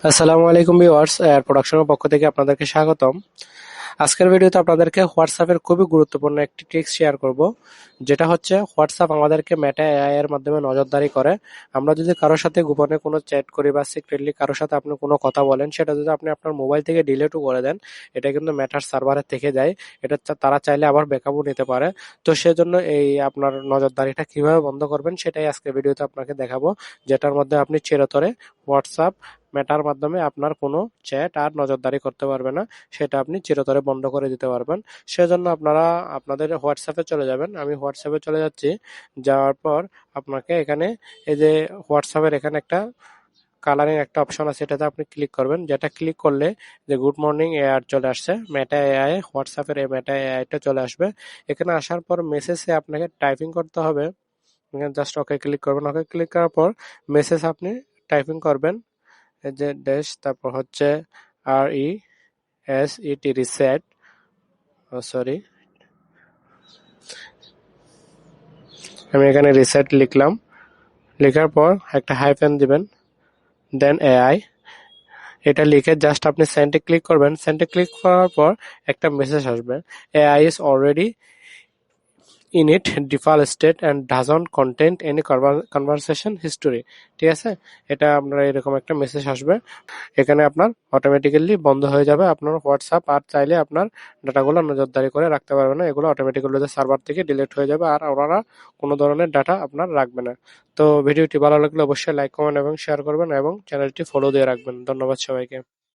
আসসালামু আলাইকুম viewers, air প্রোডাকশনের পক্ষ থেকে আপনাদেরকে স্বাগতম। আজকের ভিডিওতে আপনাদেরকে হোয়াটসঅ্যাপের খুবই গুরুত্বপূর্ণ একটি ট্রিক্স শেয়ার করব, যেটা হচ্ছে হোয়াটসঅ্যাপ আমাদেরকে মেটা এআই এর মাধ্যমে নজরদারি করে। আমরা যদি কারোর সাথে গোপনে কোনো চ্যাট করি বা সিক্রেটলি কারোর সাথে আপনি কোনো কথা বলেন, সেটা যদি আপনি আপনার মোবাইল থেকে ডিলিটও করে দেন, এটা কিন্তু মেটার সার্ভারে থেকে যায়। এটা তারা চাইলে আবার ব্যাকআপও নিতে পারে। তো সেজন্য এই আপনার নজরদারিটা কিভাবে বন্ধ করবেন সেটাই আজকে ভিডিওতে আপনাকে দেখাবো, যেটার মধ্যে আপনি চিরতরে হোয়াটসঅ্যাপ মেটার মাধ্যমে আপনার কোনো চ্যাট আর নজরদারি করতে পারবে না, সেটা আপনি চিরতরে বন্ধ করে দিতে পারবেন। সেজন্য আপনারা আপনাদের হোয়াটসঅ্যাপে চলে যাবেন। আমি হোয়াটসঅ্যাপে চলে যাচ্ছি। যাওয়ার পর আপনাকে এখানে এই যে হোয়াটসঅ্যাপের এখানে একটা কালারিং একটা অপশন আছে, এটাতে আপনি ক্লিক করবেন। যেটা ক্লিক করলে যে গুড মর্নিং এআই চলে আসছে, মেটা এআই হোয়াটসঅ্যাপের এই মেটা এআইটা চলে আসবে। এখানে আসার পর মেসেজে আপনাকে টাইপিং করতে হবে। এখানে জাস্ট ওকে ক্লিক করবেন। ওকে ক্লিক করার পর মেসেজ আপনি টাইপিং করবেন। এই যে ড্যাশ, তারপর হচ্ছে RESET রিসেট, সরি, আমি এখানে রিসেট লিখলাম। লেখার পর একটা হাইফেন দিবেন, দেন এআই, এটা লিখে জাস্ট আপনি সেন্ডে ক্লিক করবেন। সেন্ডে ক্লিক করার পর একটা মেসেজ আসবে, AI is already in it default state and doesn't content any conversation history. ঠিক আছে, এটা আপনার এরকম একটা মেসেজ আসবে। এখানে আপনার অটোমেটিক্যালি বন্ধ হয়ে যাবে আপনার হোয়াটসঅ্যাপ। আর চাইলে আপনার ডাটাগুলো নজরদারি করে রাখতে পারবে না, এগুলো অটোমেটিক্যালি সার্ভার থেকে ডিলিট হয়ে যাবে, আর ওনারা কোনো ধরনের ডাটা আপনার রাখবে না। তো ভিডিওটি ভালো লাগলে অবশ্যই লাইক, কমেন্ট এবং শেয়ার করবেন এবং চ্যানেলটি ফলো দিয়ে রাখবেন। ধন্যবাদ সবাইকে।